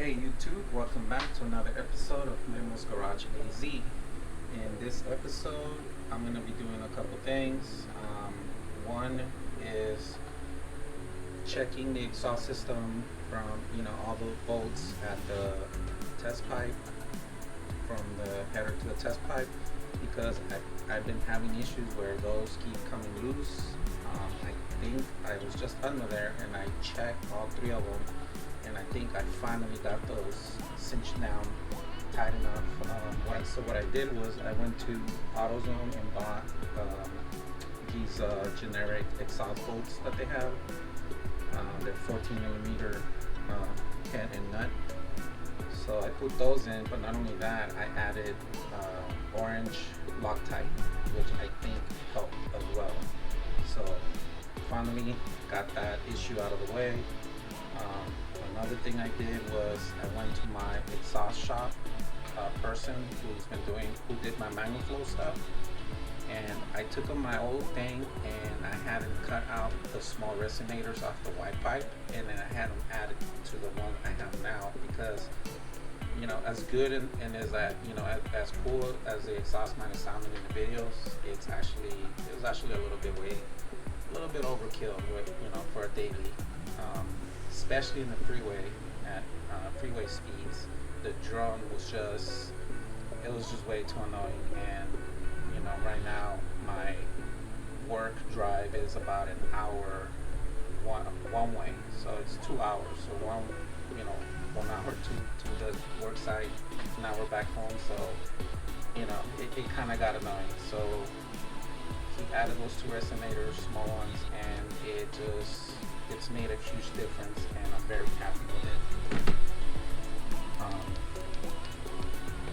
Hey YouTube, welcome back to another episode of Memo's Garage AZ. In this episode, I'm going to be doing a couple things. One is checking the exhaust system from all the bolts at the test pipe, from the header to the test pipe, because I've been having issues where those keep coming loose. I think I was just under there and I checked all three of them, and I think I finally got those cinched down tight enough. So what I did was I went to AutoZone and bought these generic exhaust bolts that they have. They're 14 millimeter head and nut. So I put those in, but not only that, I added orange loctite, which I think helped as well. So finally got that issue out of the way. Another thing I did was I went to my exhaust shop person who did my manual flow stuff, and I took on my old thing and I had him cut out the small resonators off the white pipe, and then I had them added to the one I have now, because as good and as that as cool as the exhaust man is sounding in the videos, it was actually a little bit overkill with for a daily, especially in the freeway at freeway speeds. The drone was just way too annoying, and right now my work drive is about an hour one way, so it's 2 hours. So 1 hour to the work site, now we're back home, so it kind of got annoying. So he added those two resonators, small ones, and it's made a huge difference, and I'm very happy with it.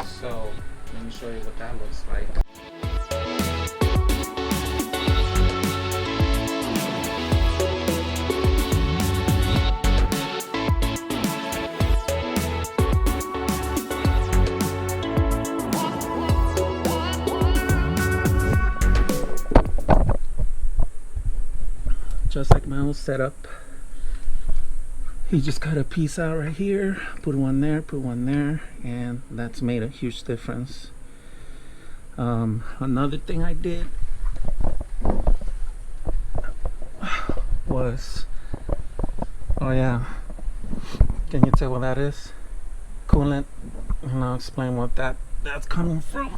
So let me show you what that looks like. Just like my old setup, he just cut a piece out right here, put one there, and that's made a huge difference. Another thing I did was, can you tell what that is? Coolant, and I'll explain what that's coming from.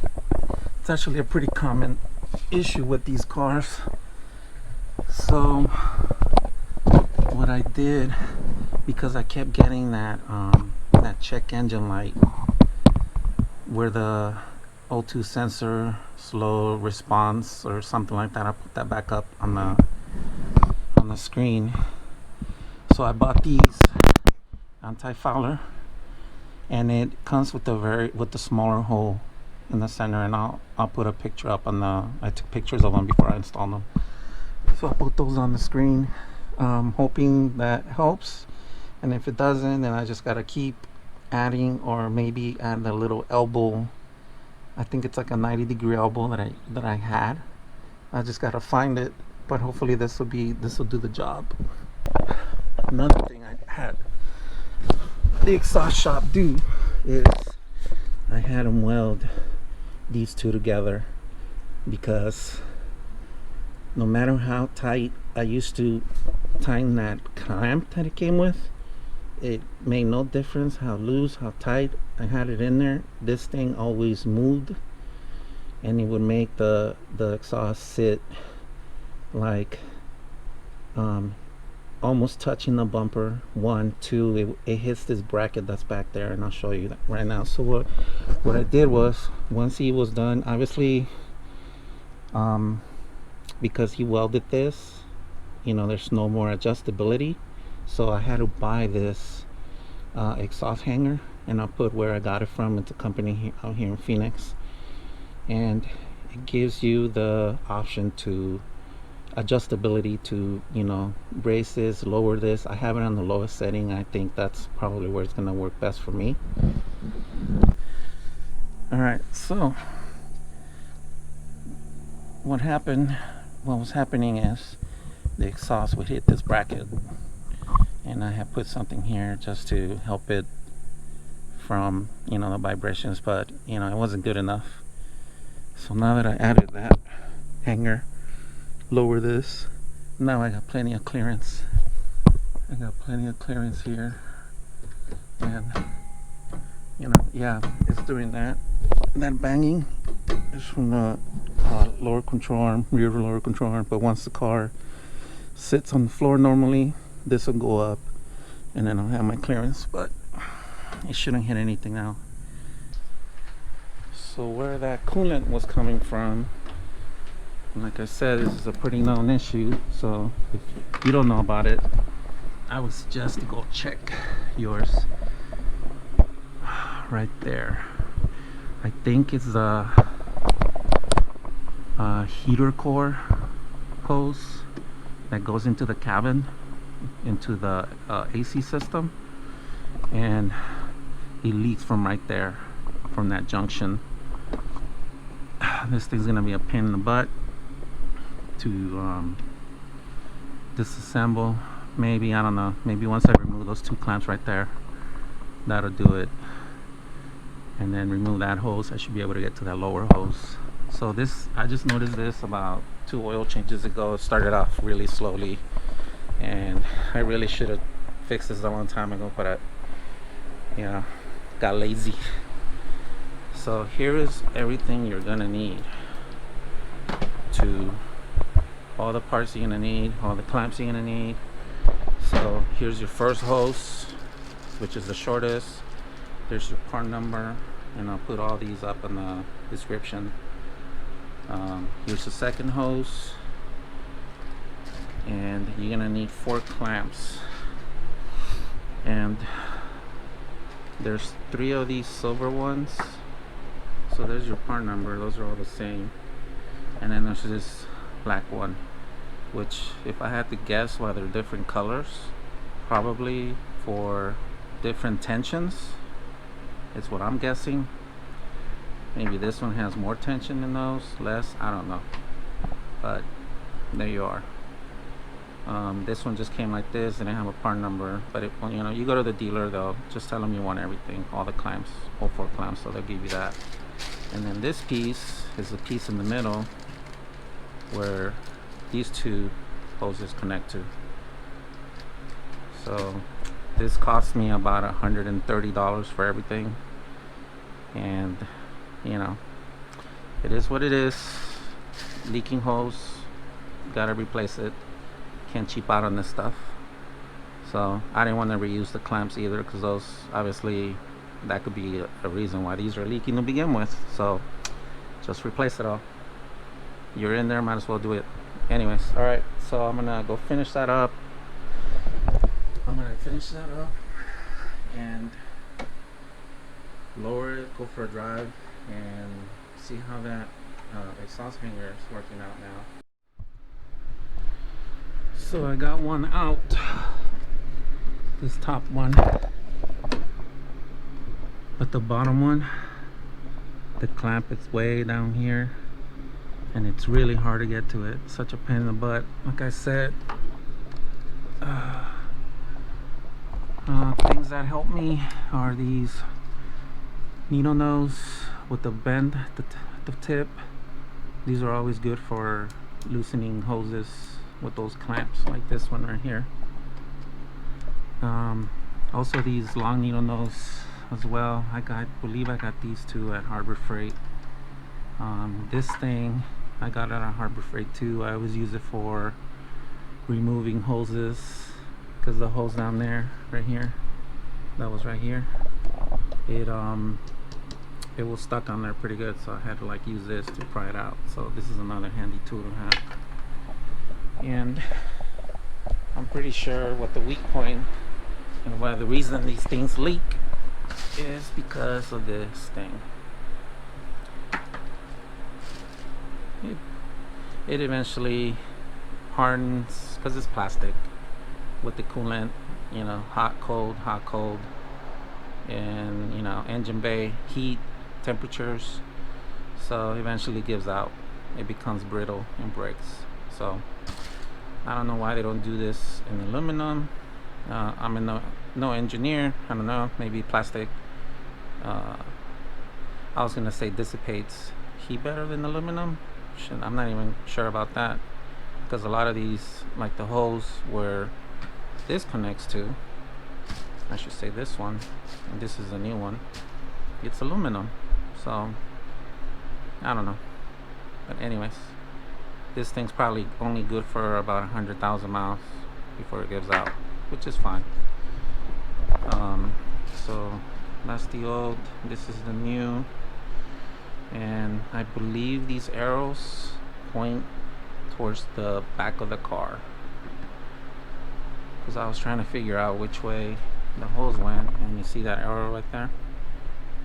It's actually a pretty common issue with these cars. So what I did, because I kept getting that check engine light where the O2 sensor slow response or something like that, I put that back up on the screen. So I bought these anti-fouler, and it comes with the smaller hole in the center, and I'll put a picture up I took pictures of them before I installed them. So I put those on the screen, hoping that helps, and if it doesn't, then I just gotta keep adding, or maybe add a little elbow. I think it's like a 90-degree elbow that I had. I just gotta find it, but hopefully this will do the job. Another thing I had the exhaust shop do is I had them weld these two together, because no matter how tight I used to tighten that clamp that it came with, it made no difference how loose, how tight I had it in there. This thing always moved, and it would make the exhaust sit like almost touching the bumper. 1, 2, it hits this bracket that's back there, and I'll show you that right now. So what I did was, once he was done, obviously because he welded this, there's no more adjustability, so I had to buy this exhaust hanger, and I'll put where I got it from. It's a company out here in Phoenix, and it gives you the option to adjustability to raise this, lower this. I have it on the lowest setting. I think that's probably where it's going to work best for me. Alright, so what was happening is the exhaust would hit this bracket, and I have put something here just to help it from, you know, the vibrations, but you know, it wasn't good enough. So now that I added that hanger, lower this, now I got plenty of clearance. I got plenty of clearance here, and you know, yeah, it's doing that. That banging is from the lower control arm, rear lower control arm, but once the car sits on the floor normally, this will go up and then I'll have my clearance, but it shouldn't hit anything now. So where that coolant was coming from, like I said, this is a pretty known issue, so if you don't know about it, I would suggest to go check yours right there. I think it's a heater core hose that goes into the cabin, into the AC system, and it leaks from right there, from that junction. This thing's gonna be a pain in the butt to disassemble. Maybe, I don't know, maybe once I remove those two clamps right there, that'll do it. And then remove that hose, I should be able to get to that lower hose. So this, I just noticed this about 2 oil changes ago. It started off really slowly, and I really should have fixed this a long time ago, but I, you know, got lazy. So here is everything you're gonna need, to all the parts you're gonna need, all the clamps you're gonna need. So here's your first hose, which is the shortest. There's your part number, and I'll put all these up in the description. Here's the second hose, and you're gonna need 4 clamps, and there's 3 of these silver ones. So there's your part number, those are all the same. And then there's this black one, which, if I had to guess why they're different colors, probably for different tensions. It's what I'm guessing. Maybe this one has more tension than those, less, I don't know. But there you are. This one just came like this, and I have a part number. But if, you know, you go to the dealer, they'll just tell them you want everything, all the clamps, all 4 clamps, so they'll give you that. And then this piece is the piece in the middle where these 2 hoses connect to. So this cost me about $130 for everything, and you know, it is what it is. Leaking hose, gotta replace it. Can't cheap out on this stuff. So I didn't want to reuse the clamps either, because those, obviously, that could be a reason why these are leaking to begin with. So just replace it all. You're in there, might as well do it. Anyways, all right, so I'm gonna go finish that up. And lower it, go for a drive, and see how that exhaust hanger is working out now. So I got one out, this top one, but the bottom one, the clamp is way down here, and it's really hard to get to it. Such a pain in the butt. Like I said, things that help me are these needle nose with the bend at the tip. These are always good for loosening hoses with those clamps, like this one right here. Also these long needle nose as well. I believe I got these 2 at Harbor Freight. This thing I got it at Harbor Freight too. I always use it for removing hoses, because the hose down there, right here, that was right here, it was stuck on there pretty good, so I had to like use this to pry it out. So this is another handy tool to have. And I'm pretty sure what the weak point and why the reason these things leak is because of this thing. It eventually hardens because it's plastic with the coolant, you know, hot cold, and you know, engine bay heat, temperatures, so eventually gives out. It becomes brittle and breaks. So I don't know why they don't do this in aluminum. I'm no engineer, I don't know, maybe plastic I was gonna say dissipates heat better than aluminum. Shit, I'm not even sure about that, because a lot of these, like the hose where this connects to, I should say this one, and this is a new one, it's aluminum. So I don't know, but anyways, this thing's probably only good for about 100,000 miles before it gives out, which is fine. So that's the old, this is the new, and I believe these arrows point towards the back of the car, because I was trying to figure out which way the hose went, and you see that arrow right there,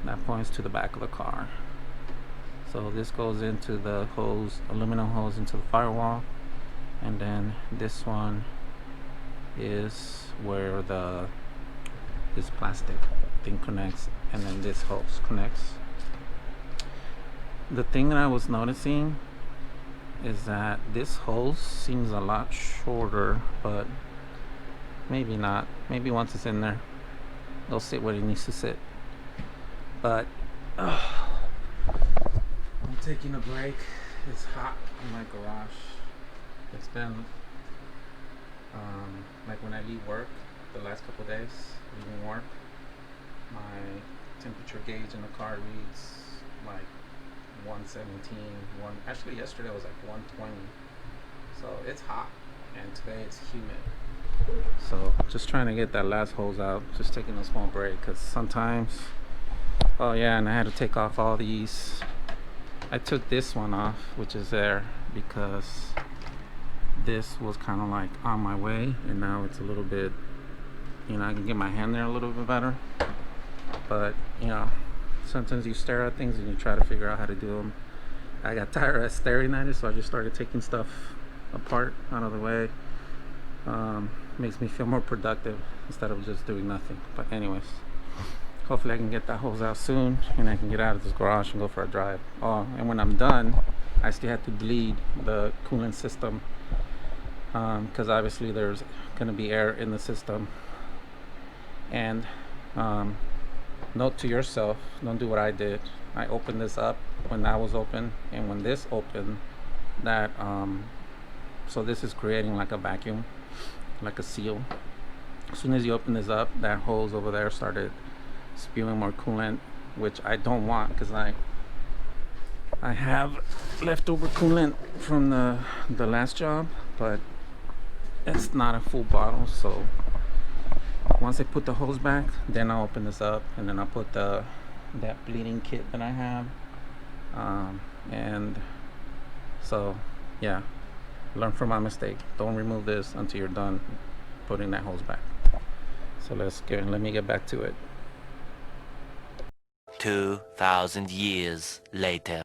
that points to the back of the car. So this goes into the hose, aluminum hose, into the firewall, and then this one is where this plastic thing connects, and then this hose connects. The thing that I was noticing is that this hose seems a lot shorter, but maybe not. Maybe once it's in there, it'll sit where it needs to sit. But I'm taking a break. It's hot in my garage. It's been like when I leave work, the last couple of days leaving work, my temperature gauge in the car reads like 117. Actually yesterday was like 120. So it's hot, and today it's humid. So just trying to get that last hose out, just taking a small break, because sometimes, oh yeah, and I had to take off all these. I took this one off, which is there, because this was kind of like on my way, and now it's a little bit, you know, I can get my hand there a little bit better. But you know, sometimes you stare at things and you try to figure out how to do them. I got tired of staring at it, so I just started taking stuff apart, out of the way. Makes me feel more productive instead of just doing nothing. But anyways, hopefully I can get that hose out soon, and I can get out of this garage and go for a drive. Oh, and when I'm done, I still have to bleed the coolant system, because obviously there's going to be air in the system. And note to yourself, don't do what I did. I opened this up when that was open, and when this opened, that so this is creating like a vacuum, like a seal. As soon as you open this up, that hose over there started spewing more coolant, which I don't want, because I have leftover coolant from the last job, but it's not a full bottle. So once I put the hose back, then I'll open this up, and then I'll put that bleeding kit that I have, and so yeah, learn from my mistake. Don't remove this until you're done putting that hose back. So let me get back to it. 2,000 years later.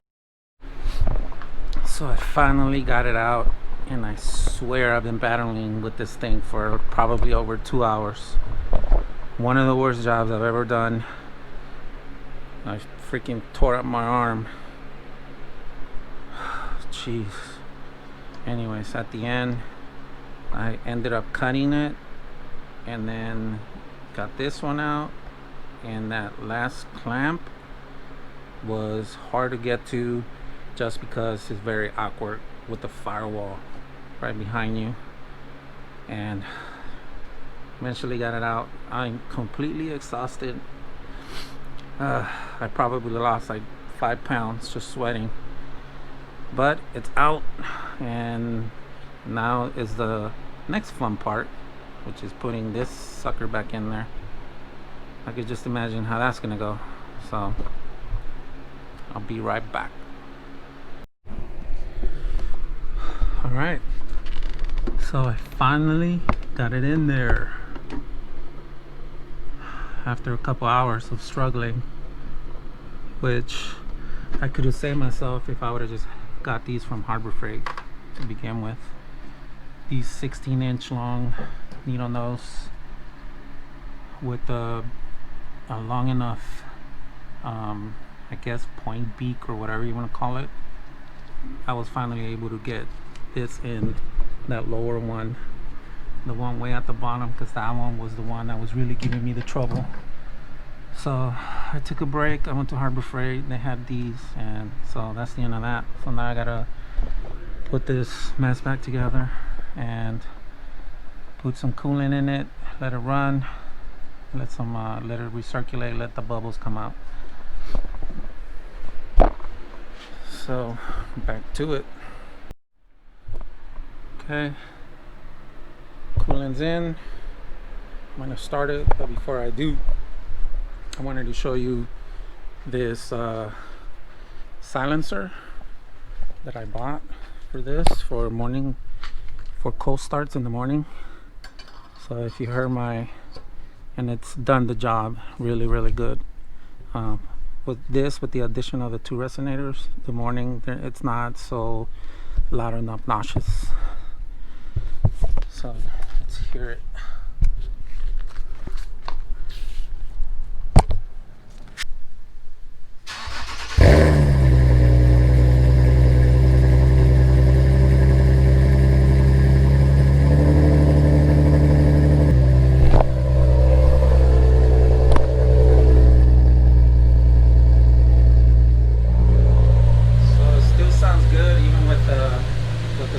So I finally got it out, and I swear I've been battling with this thing for probably over 2 hours. One of the worst jobs I've ever done. I freaking tore up my arm. Jeez. Anyways, at the end, I ended up cutting it, and then got this one out, and that last clamp was hard to get to, just because it's very awkward with the firewall right behind you. And eventually got it out. I'm completely exhausted. I probably lost like 5 pounds just sweating, but it's out, and now is the next fun part, which is putting this sucker back in there. I could just imagine how that's gonna go, so I'll be right back. Alright, so I finally got it in there after a couple hours of struggling, which I could have saved myself if I would have just got these from Harbor Freight to begin with. These 16-inch long needle nose with a long enough I guess point beak, or whatever you want to call it. I was finally able to get this in that lower one, the one way at the bottom, because that one was the one that was really giving me the trouble. So I took a break. I went to Harbor Freight. They had these, and so that's the end of that. So now I gotta put this mess back together and put some coolant in it, let it run, let it recirculate, let the bubbles come out. So back to it. Okay, coolant's in. I'm gonna start it, but before I do, I wanted to show you this silencer that I bought for this, for cold starts in the morning. So if you heard and it's done the job really good. With the addition of the 2 resonators, the morning it's not so loud and obnoxious. So let's hear it.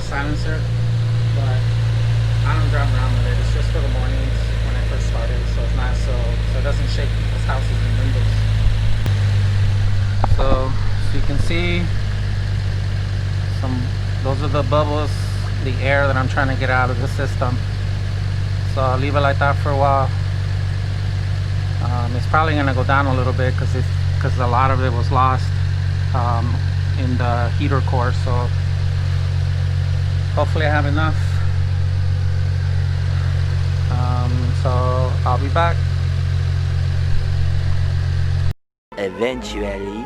Silencer, but I don't drive around with it. It's just for the mornings when I first started, so it's not so it doesn't shake people's houses and windows. So you can see those are the bubbles, the air that I'm trying to get out of the system. So I'll leave it like that for a while. It's probably gonna go down a little bit because a lot of it was lost in the heater core. So hopefully I have enough. So I'll be back. Eventually.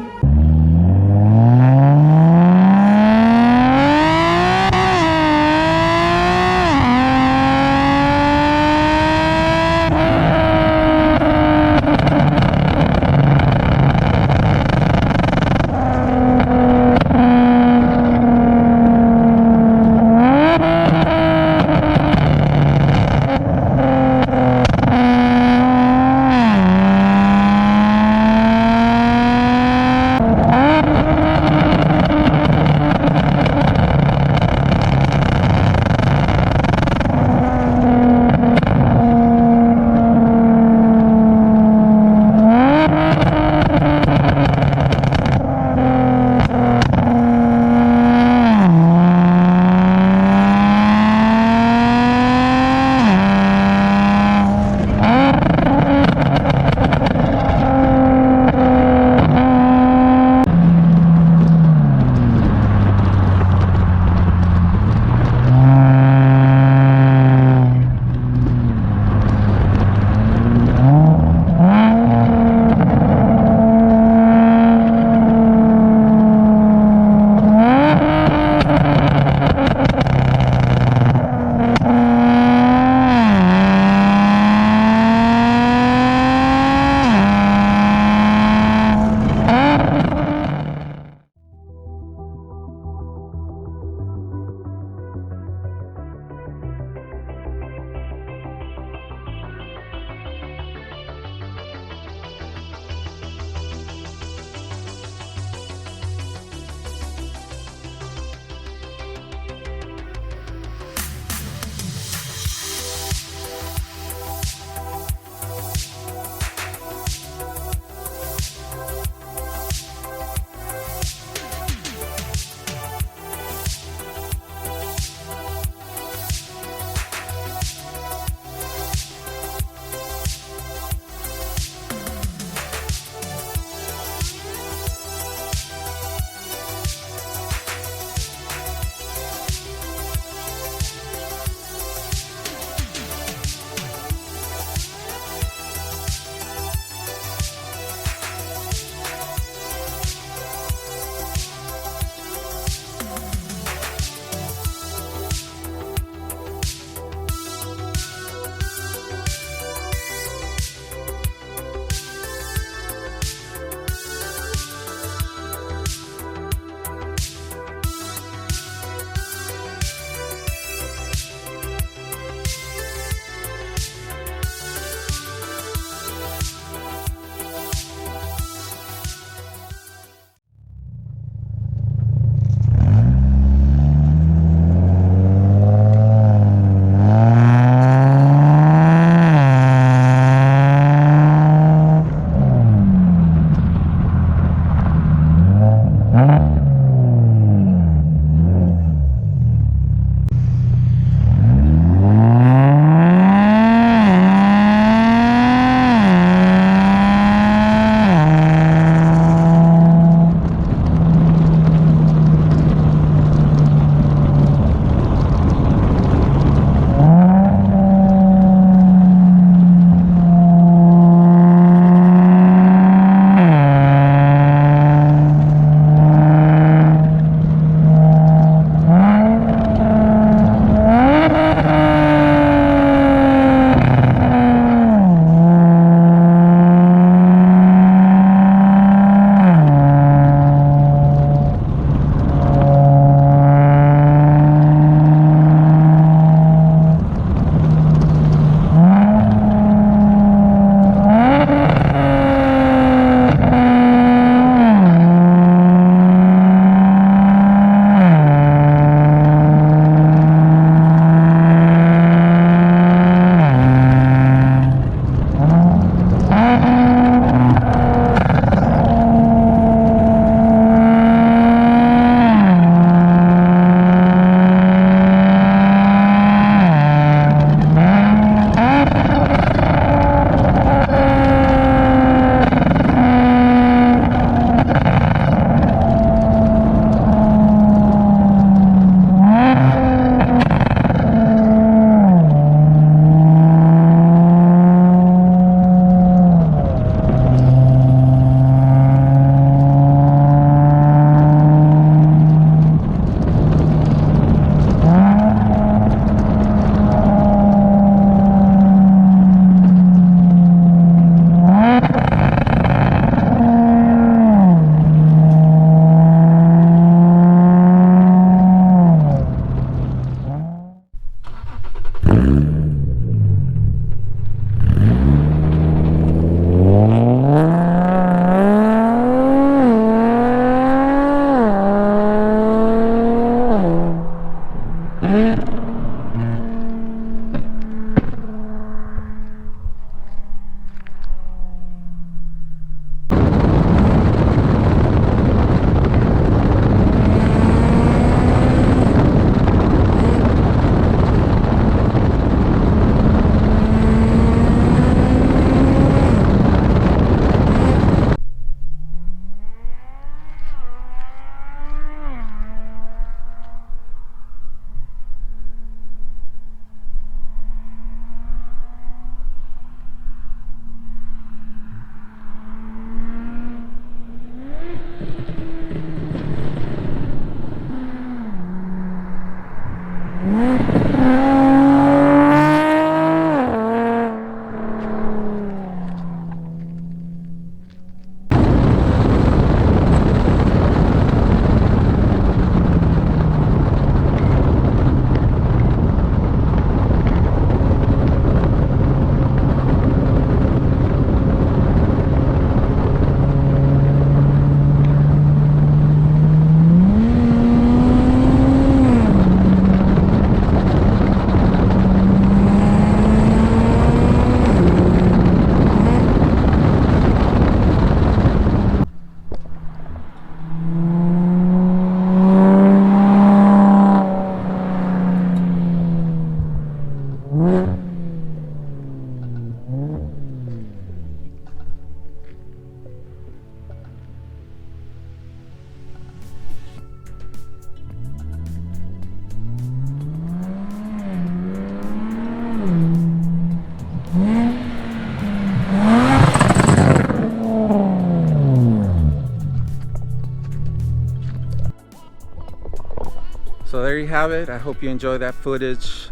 there you have it. I hope you enjoyed that footage.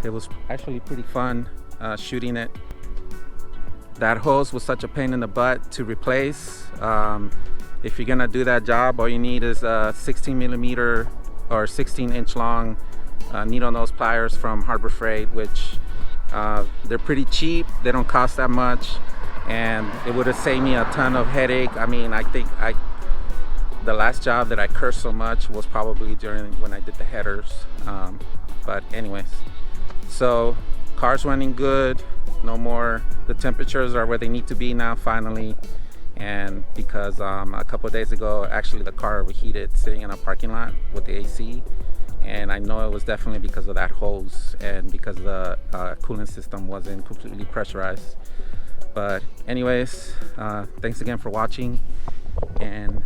It was actually pretty fun shooting it. That hose was such a pain in the butt to replace. If you're gonna do that job, all you need is a 16 millimeter or 16-inch long needle nose pliers from Harbor Freight, which they're pretty cheap. They don't cost that much, and it would have saved me a ton of headache. I mean, I think the last job that I cursed so much was probably during when I did the headers. But anyways, so car's running good. No more. The temperatures are where they need to be now, finally. And because a couple of days ago, actually the car overheated sitting in a parking lot with the AC, and I know it was definitely because of that hose and because the coolant system wasn't completely pressurized. But anyways, thanks again for watching, and